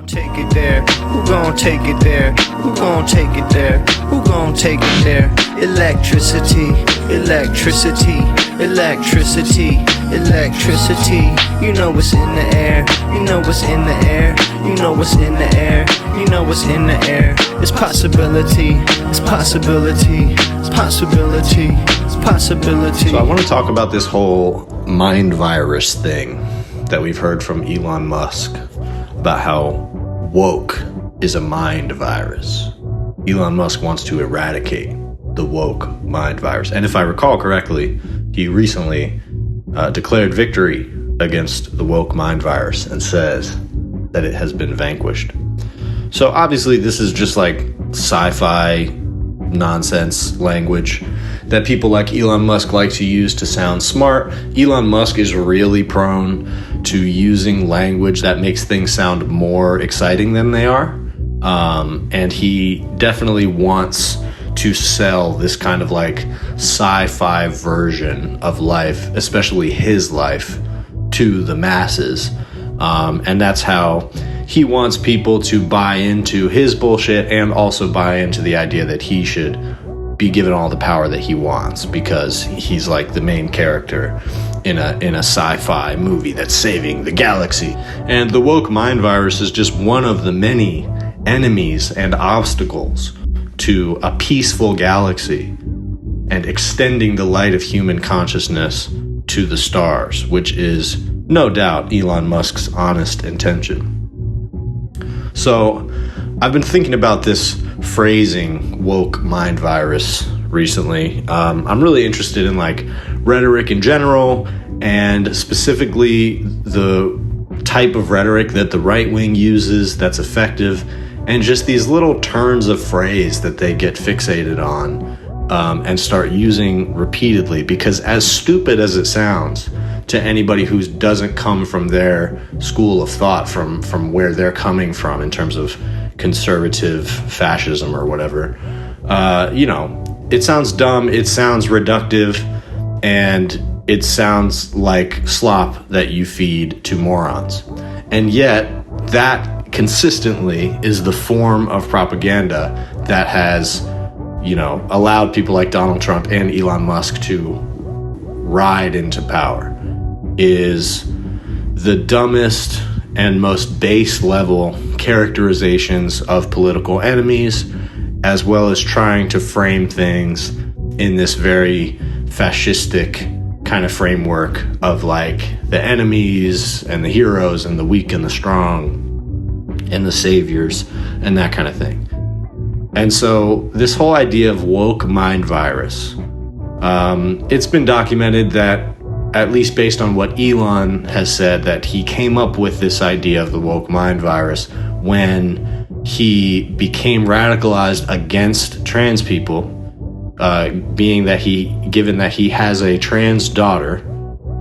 Take it there, who gon' take it there, who gon' take it there, who gon' take it there? Electricity, electricity, electricity, electricity. You know what's in the air, you know what's in the air, you know what's in the air, you know what's in the air. It's possibility, it's possibility, it's possibility, it's possibility. So I want to talk about this whole mind virus thing that we've heard from Elon Musk about how woke is a mind virus. Elon Musk wants to eradicate the woke mind virus. And if I recall correctly, he recently declared victory against the woke mind virus and says that it has been vanquished. So obviously this is just like sci-fi nonsense language that people like Elon Musk like to use to sound smart. Elon Musk is really prone to using language that makes things sound more exciting than they are. And he definitely wants to sell this kind of like sci-fi version of life, especially his life, to the masses. And that's how he wants people to buy into his bullshit and also buy into the idea that he should be given all the power that he wants because he's like the main character in a sci-fi movie that's saving the galaxy. And the woke mind virus is just one of the many enemies and obstacles to a peaceful galaxy and extending the light of human consciousness to the stars, which is no doubt Elon Musk's honest intention. So I've been thinking about this phrasing, woke mind virus, recently. I'm really interested in like rhetoric in general, and specifically the type of rhetoric that the right wing uses that's effective, and just these little turns of phrase that they get fixated on and start using repeatedly, because as stupid as it sounds to anybody who doesn't come from their school of thought, from where they're coming from in terms of conservative fascism or whatever, it sounds dumb, it sounds reductive, and it sounds like slop that you feed to morons. And yet that consistently is the form of propaganda that has, allowed people like Donald Trump and Elon Musk to ride into power, is the dumbest and most base level characterizations of political enemies, as well as trying to frame things in this very fascistic kind of framework of like the enemies and the heroes and the weak and the strong and the saviors and that kind of thing. And so this whole idea of woke mind virus, it's been documented that, at least based on what Elon has said, that he came up with this idea of the woke mind virus when he became radicalized against trans people, given that he has a trans daughter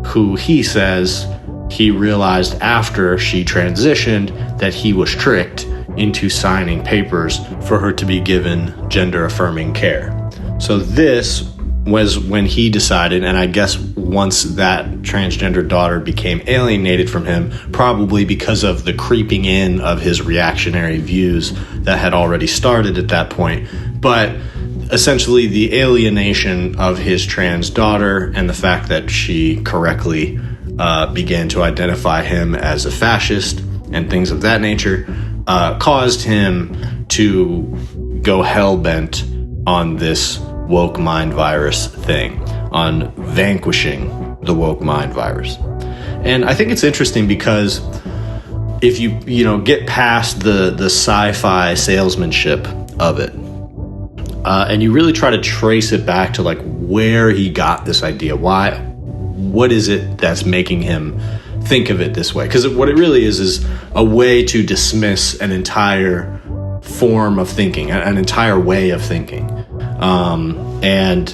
who he says he realized after she transitioned that he was tricked into signing papers for her to be given gender-affirming care. So this was when he decided, and I guess once that transgender daughter became alienated from him, probably because of the creeping in of his reactionary views that had already started at that point, but essentially the alienation of his trans daughter and the fact that she correctly began to identify him as a fascist and things of that nature caused him to go hell-bent on this woke mind virus thing, on vanquishing the woke mind virus. And I think it's interesting because if you get past the sci-fi salesmanship of it, and you really try to trace it back to like where he got this idea, what is it that's making him think of it this way? Because what it really is a way to dismiss an entire form of thinking, an entire way of thinking. And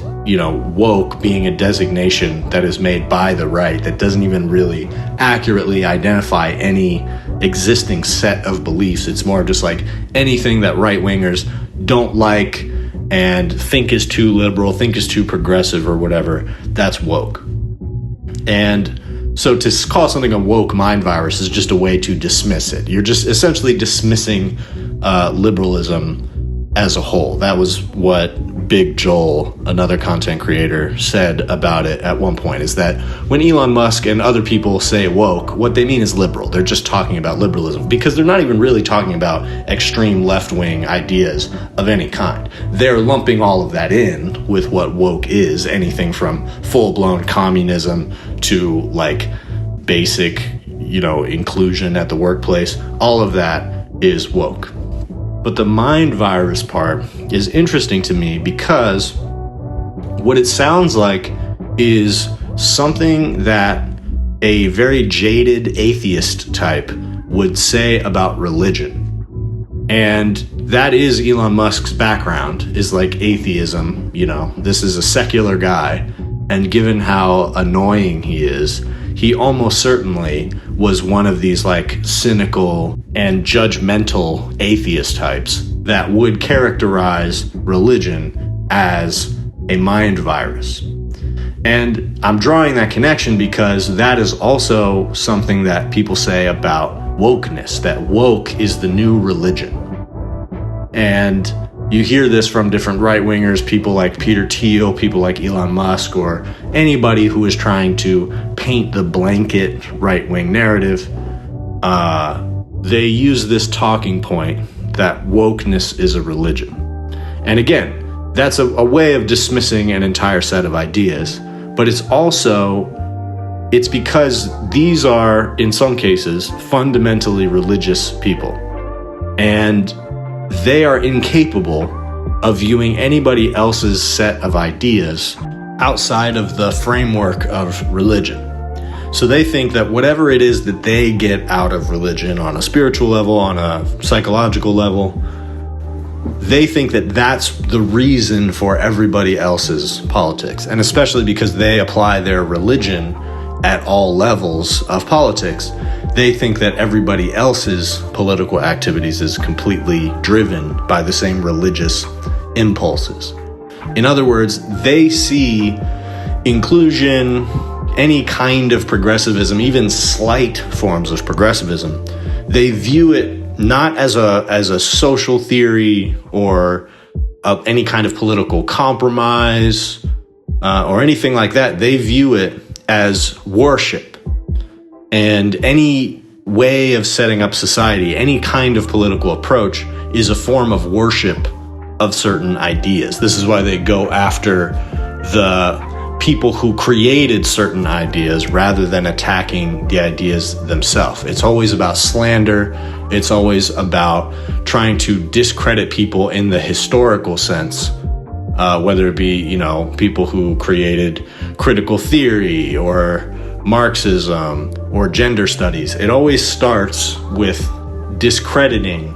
woke being a designation that is made by the right that doesn't even really accurately identify any existing set of beliefs. It's more just like anything that right-wingers don't like and think is too liberal, think is too progressive or whatever, that's woke. And So to call something a woke mind virus is just a way to dismiss it. You're just essentially dismissing liberalism as a whole. That was what Big Joel, another content creator, said about it at one point, is that when Elon Musk and other people say woke, what they mean is liberal. They're just talking about liberalism, because they're not even really talking about extreme left-wing ideas of any kind. They're lumping all of that in with what woke is, anything from full-blown communism to like basic, inclusion at the workplace. All of that is woke. But the mind virus part is interesting to me because what it sounds like is something that a very jaded atheist type would say about religion. And that is Elon Musk's background, is like atheism. This is a secular guy. And given how annoying he is, he almost certainly was one of these like cynical and judgmental atheist types that would characterize religion as a mind virus. And I'm drawing that connection because that is also something that people say about wokeness, that woke is the new religion. And you hear this from different right-wingers, people like Peter Thiel, people like Elon Musk, or anybody who is trying to paint the blanket right-wing narrative. They use this talking point that wokeness is a religion. And again, that's a way of dismissing an entire set of ideas, but it's because these are, in some cases, fundamentally religious people. And they are incapable of viewing anybody else's set of ideas outside of the framework of religion. So they think that whatever it is that they get out of religion on a spiritual level, on a psychological level, they think that that's the reason for everybody else's politics. And especially because they apply their religion at all levels of politics, they think that everybody else's political activities is completely driven by the same religious impulses. In other words, they see inclusion, any kind of progressivism, even slight forms of progressivism, they view it not as a social theory or any kind of political compromise or anything like that. They view it as worship. And any way of setting up society, any kind of political approach, is a form of worship of certain ideas. This is why they go after the people who created certain ideas rather than attacking the ideas themselves. It's always about slander. It's always about trying to discredit people in the historical sense, whether it be, people who created critical theory or Marxism or gender studies. It always starts with discrediting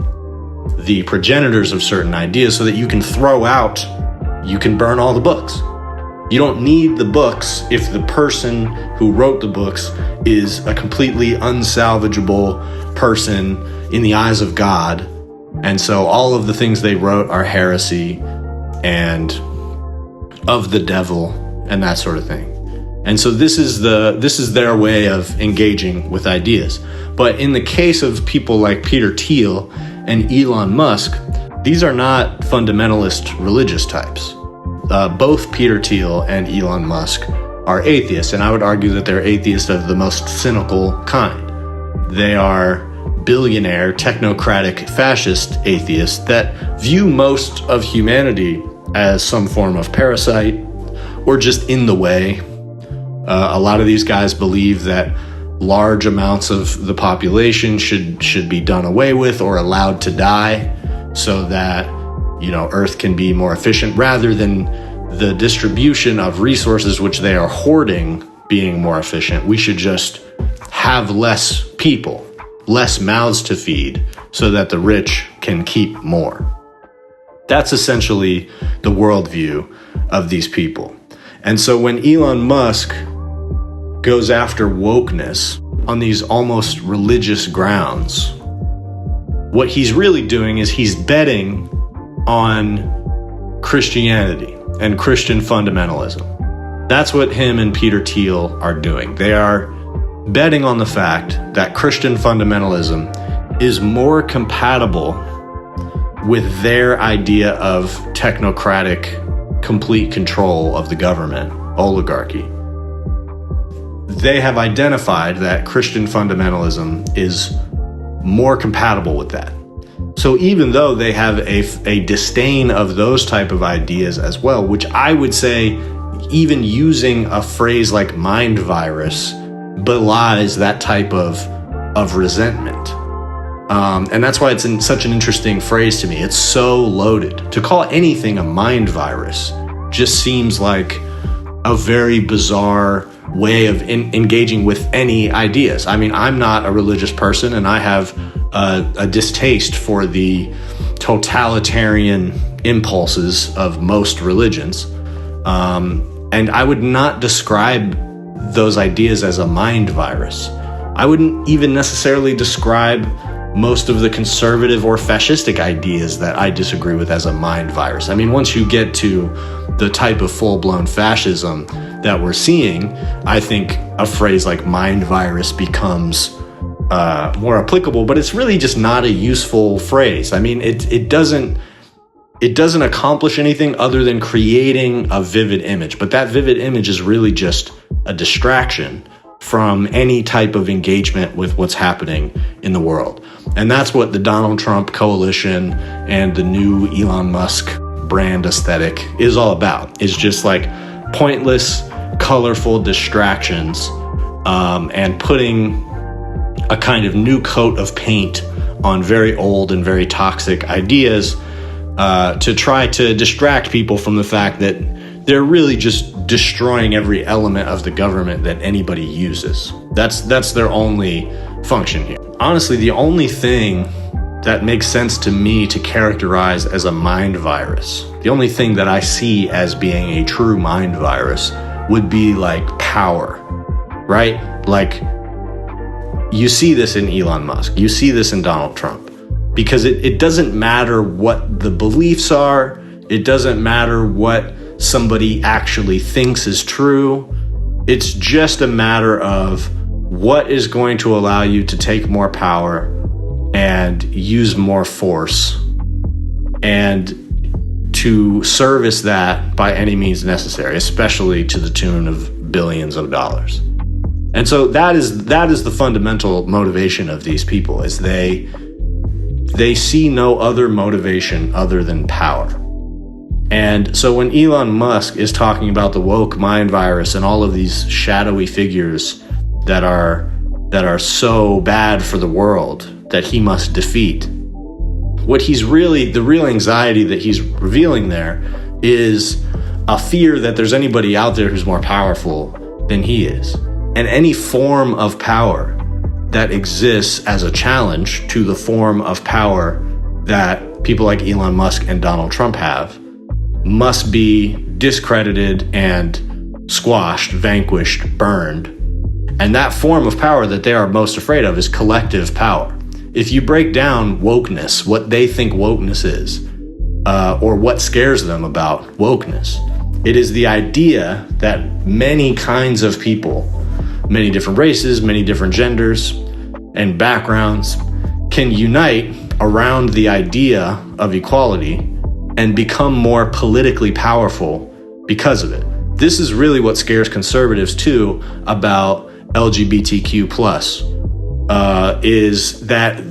the progenitors of certain ideas so that you can burn all the books. You don't need the books if the person who wrote the books is a completely unsalvageable person in the eyes of God. And so all of the things they wrote are heresy and of the devil and that sort of thing. And so this is their way of engaging with ideas. But in the case of people like Peter Thiel and Elon Musk, these are not fundamentalist religious types. Both Peter Thiel and Elon Musk are atheists, and I would argue that they're atheists of the most cynical kind. They are billionaire, technocratic, fascist atheists that view most of humanity as some form of parasite or just in the way. A lot of these guys believe that large amounts of the population should be done away with or allowed to die so that, Earth can be more efficient, rather than the distribution of resources which they are hoarding being more efficient. We should just have less people, less mouths to feed, so that the rich can keep more. That's essentially the worldview of these people. And so when Elon Musk goes after wokeness on these almost religious grounds, what he's really doing is he's betting on Christianity and Christian fundamentalism. That's what him and Peter Thiel are doing. They are betting on the fact that Christian fundamentalism is more compatible with their idea of technocratic complete control of the government, oligarchy. They have identified that Christian fundamentalism is more compatible with that. So even though they have a disdain of those type of ideas as well, which I would say even using a phrase like mind virus belies that type of resentment. And that's why it's such an interesting phrase to me. It's so loaded. To call anything a mind virus just seems like a very bizarre way of engaging with any ideas. I mean, I'm not a religious person, and I have a distaste for the totalitarian impulses of most religions. And I would not describe those ideas as a mind virus. I wouldn't even necessarily describe most of the conservative or fascistic ideas that I disagree with as a mind virus. I mean, once you get to the type of full-blown fascism that we're seeing, I think a phrase like mind virus becomes more applicable, but it's really just not a useful phrase. I mean, it doesn't accomplish anything other than creating a vivid image, but that vivid image is really just a distraction from any type of engagement with what's happening in the world. And that's what the Donald Trump coalition and the new Elon Musk brand aesthetic is all about. It's just like pointless, colorful distractions, and putting a kind of new coat of paint on very old and very toxic ideas to try to distract people from the fact that they're really just destroying every element of the government that anybody uses. That's their only function here. Honestly, the only thing that makes sense to me to characterize as a mind virus, the only thing that I see as being a true mind virus would be like power, right? Like you see this in Elon Musk, you see this in Donald Trump, because it doesn't matter what the beliefs are, it doesn't matter what somebody actually thinks is true. It's just a matter of what is going to allow you to take more power and use more force and to service that by any means necessary, especially to the tune of billions of dollars. And so that is the fundamental motivation of these people, is they see no other motivation other than power. And so when Elon Musk is talking about the woke mind virus and all of these shadowy figures that are so bad for the world that he must defeat, the real anxiety that he's revealing there is a fear that there's anybody out there who's more powerful than he is. And any form of power that exists as a challenge to the form of power that people like Elon Musk and Donald Trump have must be discredited and squashed, vanquished, burned. And that form of power that they are most afraid of is collective power. If you break down wokeness, what they think wokeness is, or what scares them about wokeness, it is the idea that many kinds of people, many different races, many different genders and backgrounds can unite around the idea of equality and become more politically powerful because of it. This is really what scares conservatives too about LGBTQ+, is that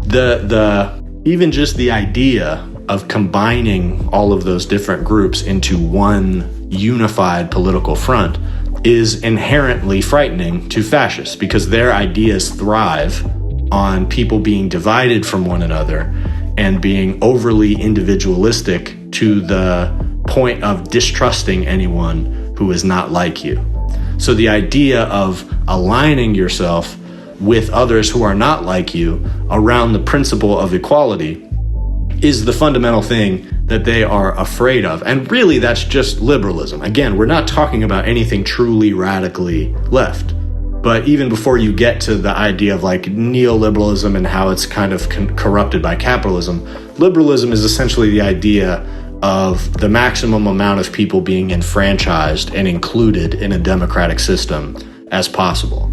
the even just the idea of combining all of those different groups into one unified political front is inherently frightening to fascists, because their ideas thrive on people being divided from one another and being overly individualistic to the point of distrusting anyone who is not like you. So the idea of aligning yourself with others who are not like you around the principle of equality is the fundamental thing that they are afraid of. And really, that's just liberalism. Again, we're not talking about anything truly radically left. But even before you get to the idea of like neoliberalism and how it's kind of corrupted by capitalism, liberalism is essentially the idea of the maximum amount of people being enfranchised and included in a democratic system as possible.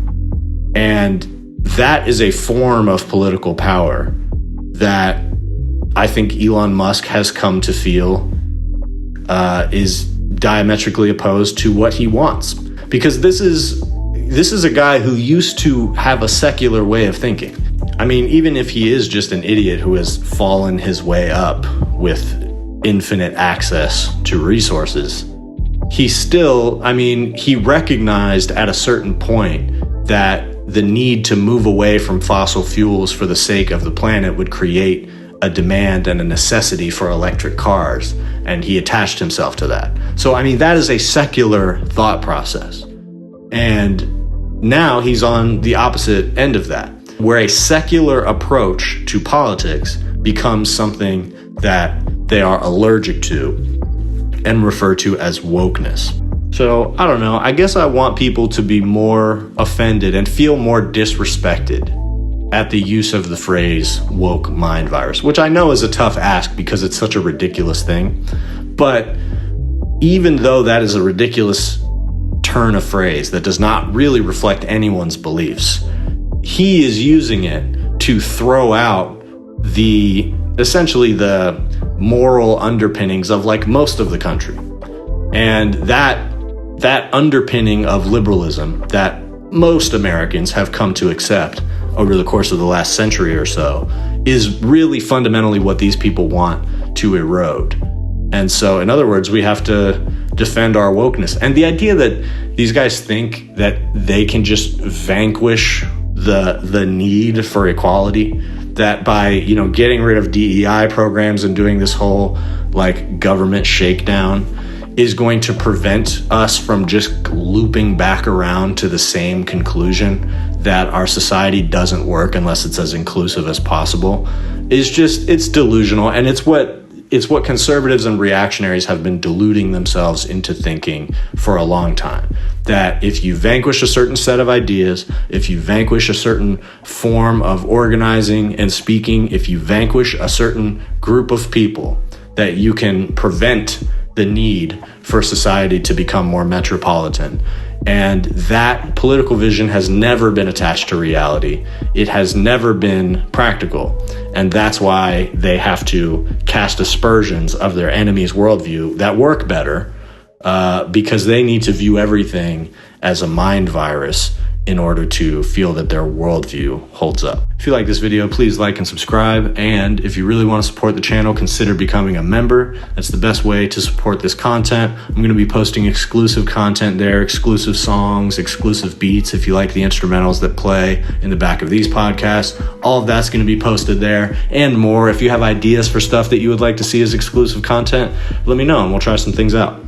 And that is a form of political power that I think Elon Musk has come to feel is diametrically opposed to what he wants. Because this is a guy who used to have a secular way of thinking. I mean, even if he is just an idiot who has fallen his way up with infinite access to resources, he still, he recognized at a certain point that the need to move away from fossil fuels for the sake of the planet would create a demand and a necessity for electric cars, and he attached himself to that. So, that is a secular thought process. And now he's on the opposite end of that, where a secular approach to politics becomes something that they are allergic to and refer to as wokeness. So, I don't know, I guess I want people to be more offended and feel more disrespected at the use of the phrase woke mind virus, which I know is a tough ask because it's such a ridiculous thing. But even though that is a ridiculous turn of phrase that does not really reflect anyone's beliefs, he is using it to throw out essentially the moral underpinnings of like most of the country. And that underpinning of liberalism that most Americans have come to accept over the course of the last century or so is really fundamentally what these people want to erode. And so, in other words, we have to defend our wokeness. And the idea that these guys think that they can just vanquish the need for equality, that by, getting rid of DEI programs and doing this whole like government shakedown is going to prevent us from just looping back around to the same conclusion that our society doesn't work unless it's as inclusive as possible, it's delusional. And it's what conservatives and reactionaries have been deluding themselves into thinking for a long time. That if you vanquish a certain set of ideas, if you vanquish a certain form of organizing and speaking, if you vanquish a certain group of people, that you can prevent the need for society to become more metropolitan. And that political vision has never been attached to reality. It has never been practical. And that's why they have to cast aspersions of their enemy's worldview that work better, because they need to view everything as a mind virus in order to feel that their worldview holds up. If you like this video, please like and subscribe. And if you really want to support the channel, consider becoming a member. That's the best way to support this content. I'm going to be posting exclusive content there, exclusive songs, exclusive beats. If you like the instrumentals that play in the back of these podcasts, all of that's going to be posted there and more. If you have ideas for stuff that you would like to see as exclusive content, let me know and we'll try some things out.